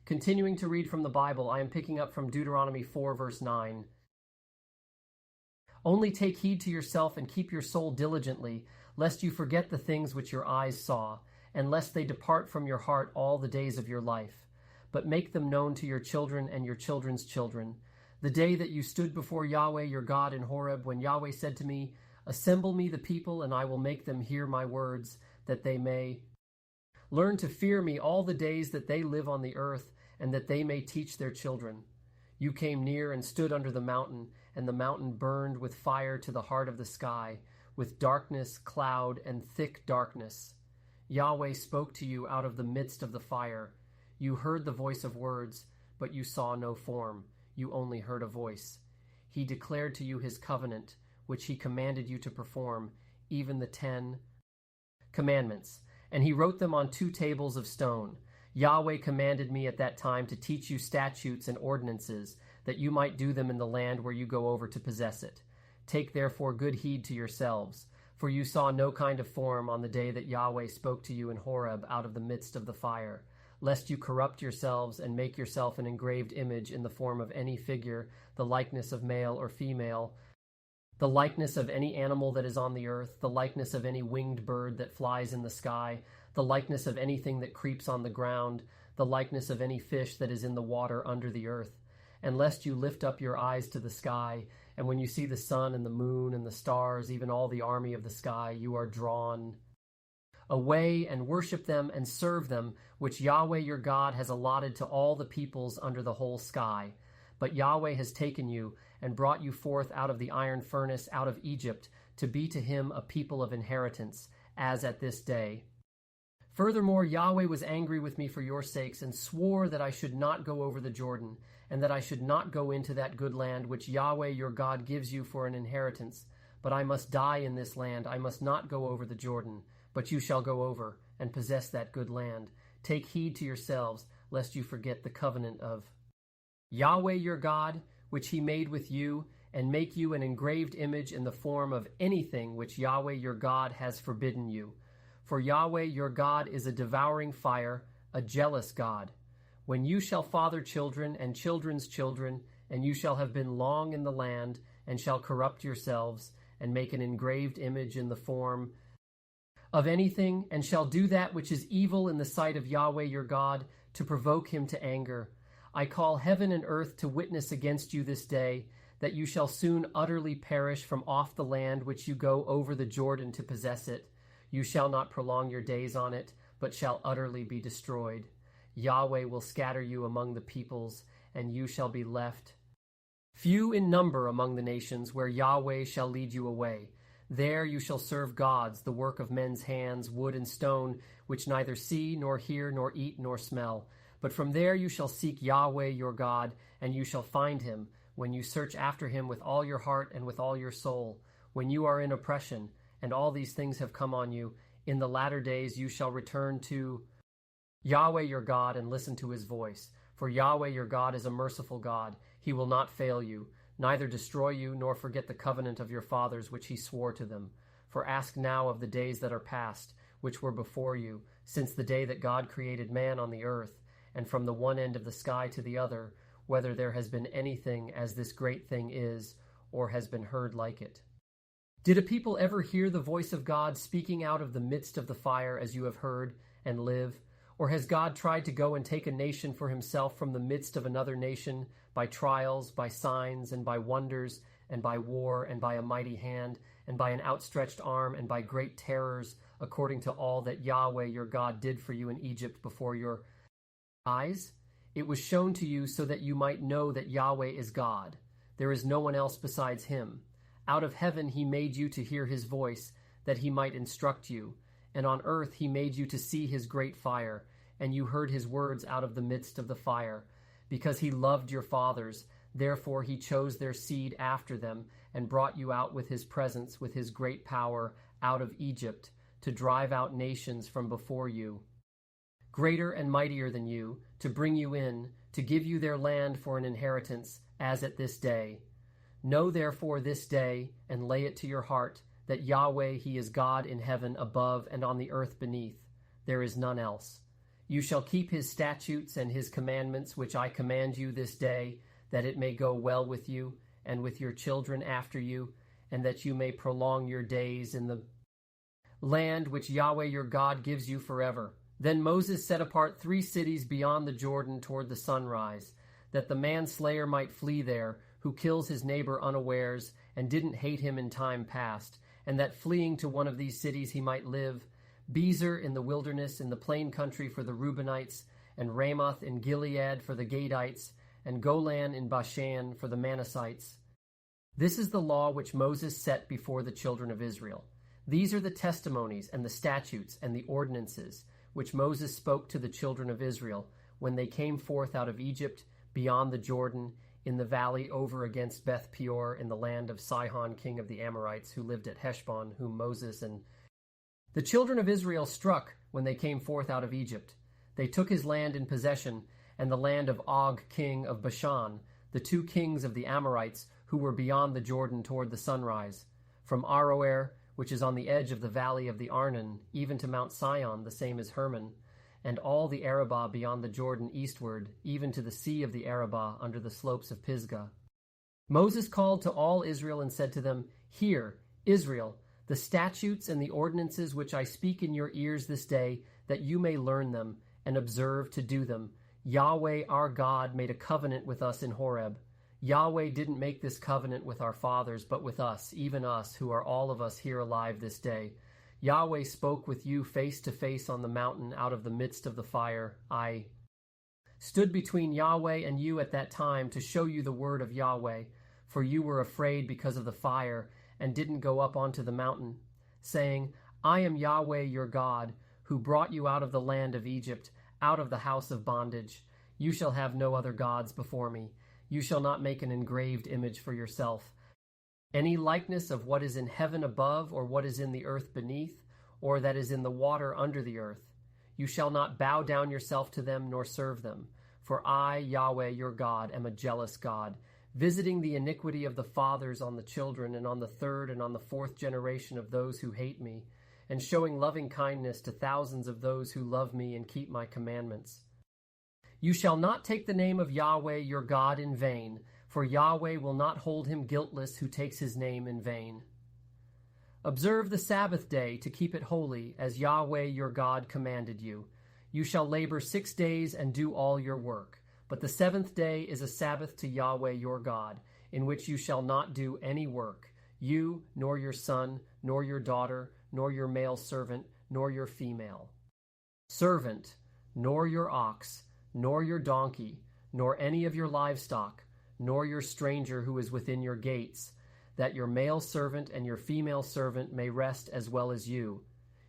Continuing to read from the Bible, I am picking up from Deuteronomy 4, verse 9. Only take heed to yourself and keep your soul diligently, lest you forget the things which your eyes saw, and lest they depart from your heart all the days of your life. But make them known to your children and your children's children. The day that you stood before Yahweh your God in Horeb, when Yahweh said to me, Assemble me the people, and I will make them hear my words, that they may learn to fear me all the days that they live on the earth, and that they may teach their children. You came near and stood under the mountain, and the mountain burned with fire to the heart of the sky, with darkness, cloud, and thick darkness. Yahweh spoke to you out of the midst of the fire. You heard the voice of words, but you saw no form. You only heard a voice. He declared to you his covenant, which he commanded you to perform, even the 10 commandments. And he wrote them on 2 tables of stone. Yahweh commanded me at that time to teach you statutes and ordinances, that you might do them in the land where you go over to possess it. Take therefore good heed to yourselves, for you saw no kind of form on the day that Yahweh spoke to you in Horeb out of the midst of the fire, lest you corrupt yourselves and make yourself an engraved image in the form of any figure, the likeness of male or female, the likeness of any animal that is on the earth, the likeness of any winged bird that flies in the sky, the likeness of anything that creeps on the ground, the likeness of any fish that is in the water under the earth. And lest you lift up your eyes to the sky, and when you see the sun and the moon and the stars, even all the army of the sky, you are drawn away and worship them and serve them, which Yahweh your God has allotted to all the peoples under the whole sky. But Yahweh has taken you and brought you forth out of the iron furnace, out of Egypt, to be to him a people of inheritance, as at this day. Furthermore, Yahweh was angry with me for your sakes, and swore that I should not go over the Jordan, and that I should not go into that good land which Yahweh your God gives you for an inheritance. But I must die in this land, I must not go over the Jordan. But you shall go over, and possess that good land. Take heed to yourselves, lest you forget the covenant of Yahweh your God, which he made with you, and make you an engraved image in the form of anything which Yahweh your God has forbidden you. For Yahweh your God is a devouring fire, a jealous God. When you shall father children and children's children, and you shall have been long in the land, and shall corrupt yourselves, and make an engraved image in the form of anything, and shall do that which is evil in the sight of Yahweh your God, to provoke him to anger, I call heaven and earth to witness against you this day, that you shall soon utterly perish from off the land which you go over the Jordan to possess it. You shall not prolong your days on it, but shall utterly be destroyed. Yahweh will scatter you among the peoples, and you shall be left few in number among the nations, where Yahweh shall lead you away. There you shall serve gods, the work of men's hands, wood and stone, which neither see, nor hear, nor eat, nor smell. But from there you shall seek Yahweh your God, and you shall find him, when you search after him with all your heart and with all your soul. When you are in oppression, and all these things have come on you, in the latter days you shall return to Yahweh your God and listen to his voice. For Yahweh your God is a merciful God. He will not fail you, neither destroy you, nor forget the covenant of your fathers which he swore to them. For ask now of the days that are past, which were before you, since the day that God created man on the earth, and from the one end of the sky to the other, whether there has been anything as this great thing is, or has been heard like it. Did a people ever hear the voice of God speaking out of the midst of the fire as you have heard, and live? Or has God tried to go and take a nation for himself from the midst of another nation, by trials, by signs, and by wonders, and by war, and by a mighty hand, and by an outstretched arm, and by great terrors, according to all that Yahweh your God did for you in Egypt before your eyes? It was shown to you so that you might know that Yahweh is God. There is no one else besides him. Out of heaven he made you to hear his voice, that he might instruct you. And on earth he made you to see his great fire, and you heard his words out of the midst of the fire. Because he loved your fathers, therefore he chose their seed after them, and brought you out with his presence, with his great power, out of Egypt, to drive out nations from before you, greater and mightier than you, to bring you in, to give you their land for an inheritance, as at this day. Know therefore this day, and lay it to your heart, that Yahweh he is God in heaven above and on the earth beneath. There is none else. You shall keep his statutes and his commandments, which I command you this day, that it may go well with you and with your children after you, and that you may prolong your days in the land which Yahweh your God gives you forever. Then Moses set apart 3 cities beyond the Jordan toward the sunrise, that the manslayer might flee there, who kills his neighbor unawares, and didn't hate him in time past, and that fleeing to one of these cities he might live. Bezer in the wilderness, in the plain country for the Reubenites, and Ramoth in Gilead for the Gadites, and Golan in Bashan for the Manassites. This is the law which Moses set before the children of Israel. These are the testimonies and the statutes and the ordinances which Moses spoke to the children of Israel when they came forth out of Egypt, beyond the Jordan, in the valley over against Beth Peor, in the land of Sihon king of the Amorites, who lived at Heshbon, whom Moses and the children of Israel struck when they came forth out of Egypt. They took his land in possession, and the land of Og king of Bashan, the 2 kings of the Amorites, who were beyond the Jordan toward the sunrise, from Aroer, which is on the edge of the valley of the Arnon, even to Mount Sion, the same as Hermon, and all the Arabah beyond the Jordan eastward, even to the sea of the Arabah under the slopes of Pisgah. Moses called to all Israel and said to them, Hear, Israel, the statutes and the ordinances which I speak in your ears this day, that you may learn them, and observe to do them. Yahweh our God made a covenant with us in Horeb. Yahweh didn't make this covenant with our fathers, but with us, even us, who are all of us here alive this day. Yahweh spoke with you face to face on the mountain out of the midst of the fire. I stood between Yahweh and you at that time to show you the word of Yahweh, for you were afraid because of the fire, and didn't go up onto the mountain, saying, I am Yahweh your God, who brought you out of the land of Egypt, out of the house of bondage. You shall have no other gods before me. You shall not make an engraved image for yourself, any likeness of what is in heaven above, or what is in the earth beneath, or that is in the water under the earth. You shall not bow down yourself to them, nor serve them. For I, Yahweh your God, am a jealous God, visiting the iniquity of the fathers on the children, and on the 3rd and on the 4th generation of those who hate me, and showing loving kindness to thousands of those who love me and keep my commandments. You shall not take the name of Yahweh your God in vain, for Yahweh will not hold him guiltless who takes his name in vain. Observe the Sabbath day to keep it holy, as Yahweh your God commanded you. You shall labor 6 days and do all your work. But the 7th day is a Sabbath to Yahweh your God, in which you shall not do any work, you, nor your son, nor your daughter, nor your male servant, nor your female servant, nor your ox, nor your donkey, nor any of your livestock, nor your stranger who is within your gates, that your male servant and your female servant may rest as well as you.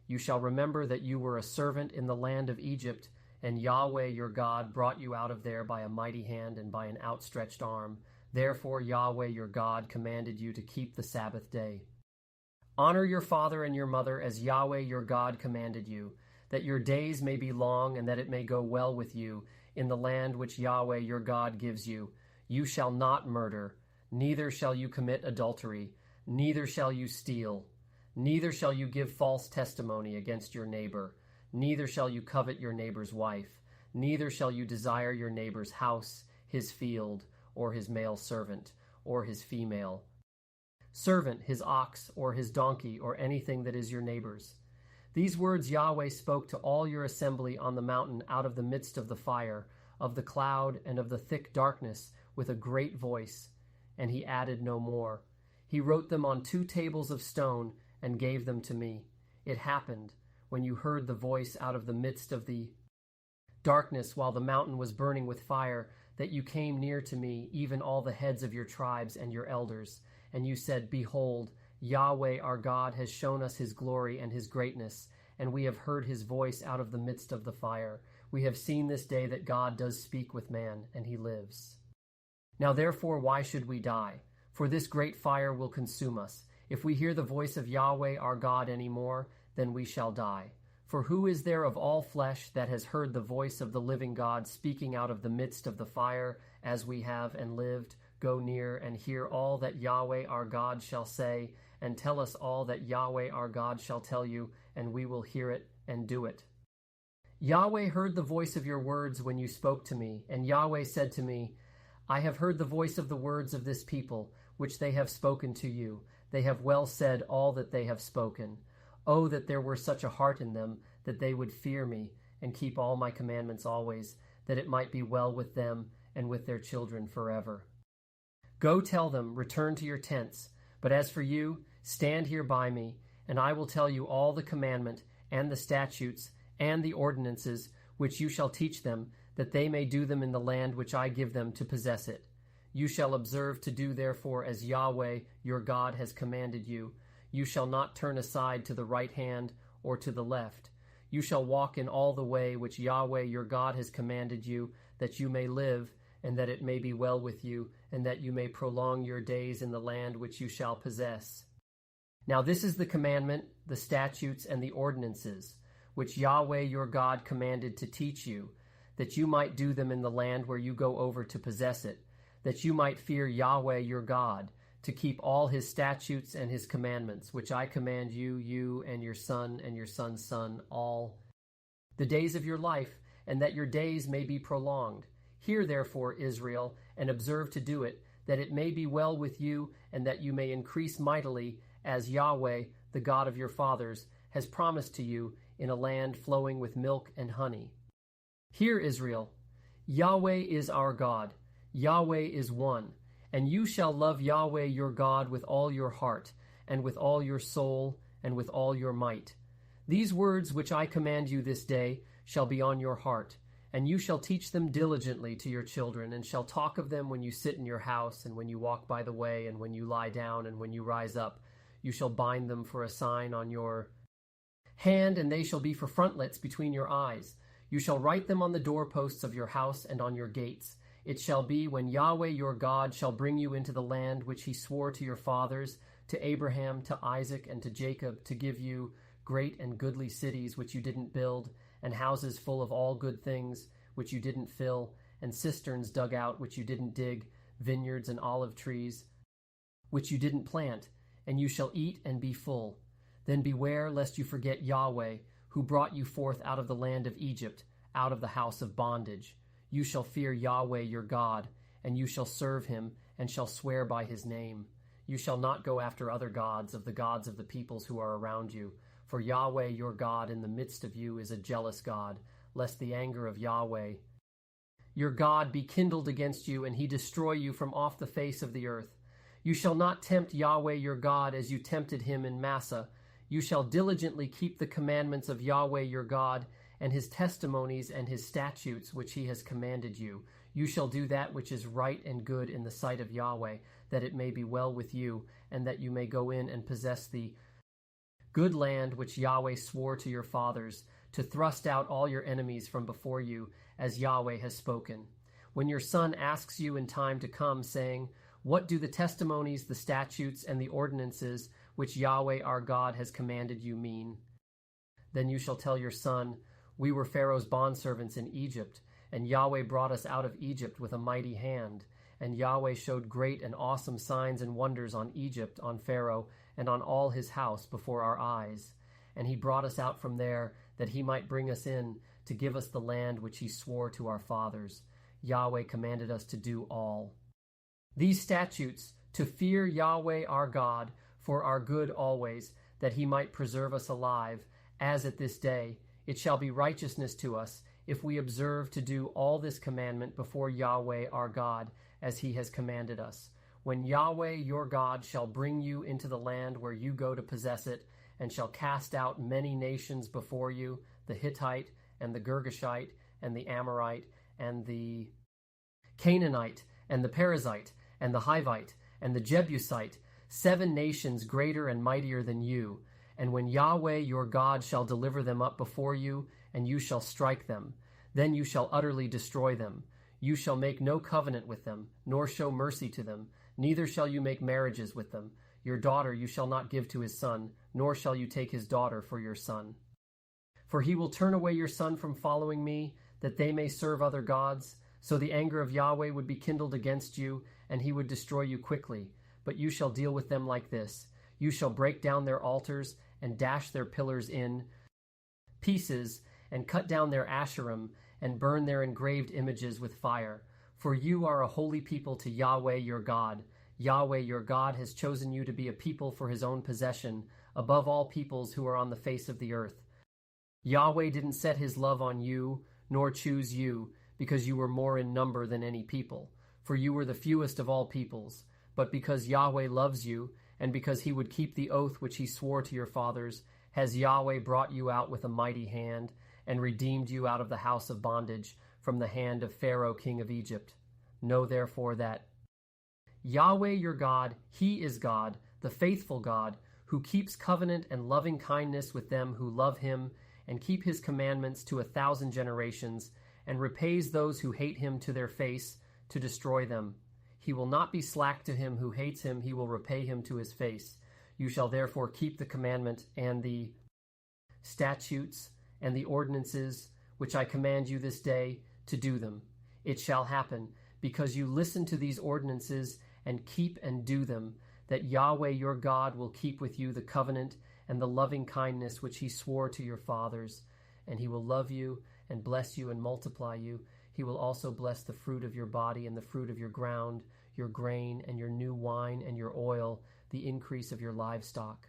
You shall remember that you were a servant in the land of Egypt, and Yahweh your God brought you out of there by a mighty hand and by an outstretched arm. Therefore Yahweh your God commanded you to keep the Sabbath day. Honor your father and your mother as Yahweh your God commanded you, that your days may be long and that it may go well with you in the land which Yahweh your God gives you. You shall not murder, neither shall you commit adultery, neither shall you steal, neither shall you give false testimony against your neighbor, neither shall you covet your neighbor's wife, neither shall you desire your neighbor's house, his field, or his male servant, or his female servant, his ox, or his donkey, or anything that is your neighbor's. These words Yahweh spoke to all your assembly on the mountain out of the midst of the fire, of the cloud, and of the thick darkness, with a great voice. And he added no more. He wrote them on 2 tables of stone, and gave them to me. It happened, when you heard the voice out of the midst of the darkness, while the mountain was burning with fire, that you came near to me, even all the heads of your tribes and your elders. And you said, Behold, Yahweh our God has shown us his glory and his greatness, and we have heard his voice out of the midst of the fire. We have seen this day that God does speak with man, and he lives. Now therefore why should we die? For this great fire will consume us. If we hear the voice of Yahweh our God any more, then we shall die. For who is there of all flesh that has heard the voice of the living God speaking out of the midst of the fire, as we have and lived? Go near and hear all that Yahweh our God shall say, and tell us all that Yahweh our God shall tell you, and we will hear it and do it. Yahweh heard the voice of your words when you spoke to me, and Yahweh said to me, I have heard the voice of the words of this people, which they have spoken to you. They have well said all that they have spoken. Oh, that there were such a heart in them, that they would fear me, and keep all my commandments always, that it might be well with them and with their children forever. Go tell them, return to your tents. But as for you, stand here by me, and I will tell you all the commandment, and the statutes, and the ordinances, which you shall teach them, that they may do them in the land which I give them to possess it. You shall observe to do therefore as Yahweh your God has commanded you. You shall not turn aside to the right hand or to the left. You shall walk in all the way which Yahweh your God has commanded you, that you may live, and that it may be well with you, and that you may prolong your days in the land which you shall possess. Now this is the commandment, the statutes, and the ordinances, which Yahweh your God commanded to teach you, that you might do them in the land where you go over to possess it, that you might fear Yahweh your God, to keep all his statutes and his commandments, which I command you, you and your son's son, all the days of your life, and that your days may be prolonged. Hear therefore, Israel, and observe to do it, that it may be well with you, and that you may increase mightily, as Yahweh, the God of your fathers, has promised to you, in a land flowing with milk and honey. Hear, Israel, Yahweh is our God, Yahweh is one, and you shall love Yahweh your God with all your heart, and with all your soul, and with all your might. These words which I command you this day shall be on your heart, and you shall teach them diligently to your children, and shall talk of them when you sit in your house, and when you walk by the way, and when you lie down, and when you rise up. You shall bind them for a sign on your hand, and they shall be for frontlets between your eyes. You shall write them on the doorposts of your house and on your gates. It shall be when Yahweh your God shall bring you into the land which he swore to your fathers, to Abraham, to Isaac, and to Jacob, to give you great and goodly cities which you didn't build, and houses full of all good things which you didn't fill, and cisterns dug out which you didn't dig, vineyards and olive trees which you didn't plant, and you shall eat and be full. Then beware lest you forget Yahweh, who brought you forth out of the land of Egypt, out of the house of bondage. You shall fear Yahweh your God, and you shall serve him, and shall swear by his name. You shall not go after other gods of the peoples who are around you, for Yahweh your God in the midst of you is a jealous God, lest the anger of Yahweh your God be kindled against you, and he destroy you from off the face of the earth. You shall not tempt Yahweh your God as you tempted him in Massah. You shall diligently keep the commandments of Yahweh your God, and his testimonies and his statutes which he has commanded you. You shall do that which is right and good in the sight of Yahweh, that it may be well with you, and that you may go in and possess the good land which Yahweh swore to your fathers, to thrust out all your enemies from before you, as Yahweh has spoken. When your son asks you in time to come, saying, What do the testimonies, the statutes, and the ordinances which Yahweh our God has commanded you mean? Then you shall tell your son, We were Pharaoh's bondservants in Egypt, and Yahweh brought us out of Egypt with a mighty hand. And Yahweh showed great and awesome signs and wonders on Egypt, on Pharaoh, and on all his house before our eyes. And he brought us out from there, that he might bring us in, to give us the land which he swore to our fathers. Yahweh commanded us to do all these statutes, to fear Yahweh our God, for our good always, that he might preserve us alive, as at this day. It shall be righteousness to us, if we observe to do all this commandment before Yahweh our God, as he has commanded us. When Yahweh your God shall bring you into the land where you go to possess it, and shall cast out many nations before you, the Hittite, and the Girgashite, and the Amorite, and the Canaanite, and the Perizzite, and the Hivite, and the Jebusite, 7 nations greater and mightier than you. And when Yahweh your God shall deliver them up before you, and you shall strike them, then you shall utterly destroy them. You shall make no covenant with them, nor show mercy to them, neither shall you make marriages with them. Your daughter you shall not give to his son, nor shall you take his daughter for your son. For he will turn away your son from following me, that they may serve other gods. So the anger of Yahweh would be kindled against you, and he would destroy you quickly. But you shall deal with them like this. You shall break down their altars, and dash their pillars in pieces, and cut down their Asherim, and burn their engraved images with fire. For you are a holy people to Yahweh your God. Yahweh your God has chosen you to be a people for his own possession, above all peoples who are on the face of the earth. Yahweh didn't set his love on you, nor choose you, because you were more in number than any people, for you were the fewest of all peoples, but because Yahweh loves you, and because he would keep the oath which he swore to your fathers, has Yahweh brought you out with a mighty hand, and redeemed you out of the house of bondage, from the hand of Pharaoh king of Egypt. Know therefore that Yahweh your God, he is God, the faithful God, who keeps covenant and loving kindness with them who love him, and keep his commandments to 1,000 generations, and repays those who hate him to their face, to destroy them. He will not be slack to him who hates him, he will repay him to his face. You shall therefore keep the commandment and the statutes and the ordinances which I command you this day, to do them. It shall happen, because you listen to these ordinances and keep and do them, that Yahweh your God will keep with you the covenant and the loving kindness which he swore to your fathers, and he will love you and bless you and multiply you. He will also bless the fruit of your body and the fruit of your ground, your grain and your new wine and your oil, the increase of your livestock,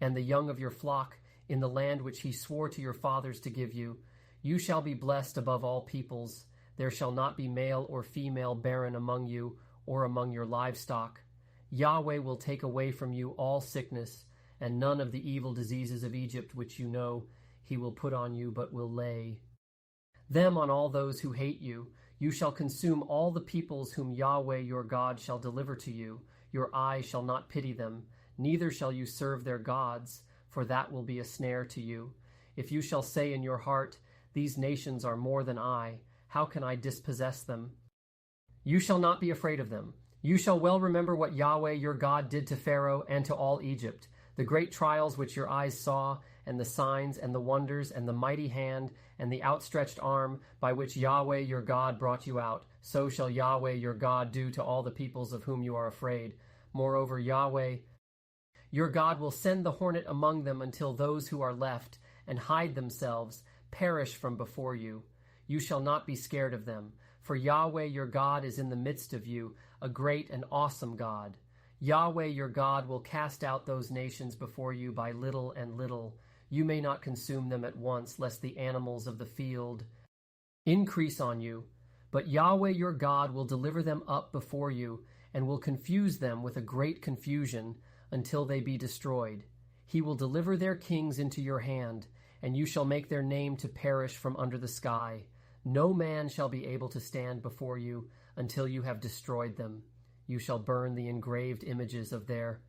and the young of your flock in the land which he swore to your fathers to give you. You shall be blessed above all peoples. There shall not be male or female barren among you or among your livestock. Yahweh will take away from you all sickness, and none of the evil diseases of Egypt which you know he will put on you, but will lay them on all those who hate you. You shall consume all the peoples whom Yahweh your God shall deliver to you. Your eyes shall not pity them, neither shall you serve their gods, for that will be a snare to you. If you shall say in your heart, these nations are more than I, how can I dispossess them? You shall not be afraid of them. You shall well remember what Yahweh your God did to Pharaoh and to all Egypt, the great trials which your eyes saw, and the signs and the wonders and the mighty hand and the outstretched arm by which Yahweh your God brought you out. So shall Yahweh your God do to all the peoples of whom you are afraid. Moreover, Yahweh your God will send the hornet among them until those who are left and hide themselves perish from before you. You shall not be scared of them, for Yahweh your God is in the midst of you, a great and awesome God. Yahweh your God will cast out those nations before you by little and little. You may not consume them at once, lest the animals of the field increase on you. But Yahweh your God will deliver them up before you, and will confuse them with a great confusion until they be destroyed. He will deliver their kings into your hand, and you shall make their name to perish from under the sky. No man shall be able to stand before you until you have destroyed them. You shall burn the engraved images of their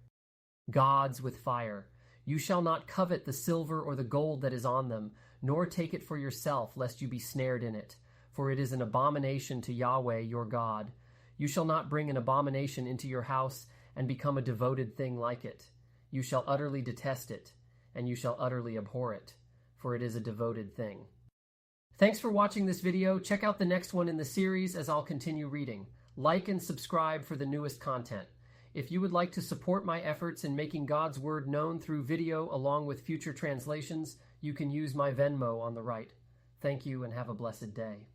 gods with fire. You shall not covet the silver or the gold that is on them, nor take it for yourself, lest you be snared in it. For it is an abomination to Yahweh your God. You shall not bring an abomination into your house and become a devoted thing like it. You shall utterly detest it, and you shall utterly abhor it, for it is a devoted thing. Thanks for watching this video. Check out the next one in the series as I'll continue reading. Like and subscribe for the newest content. If you would like to support my efforts in making God's Word known through video along with future translations, you can use my Venmo on the right. Thank you and have a blessed day.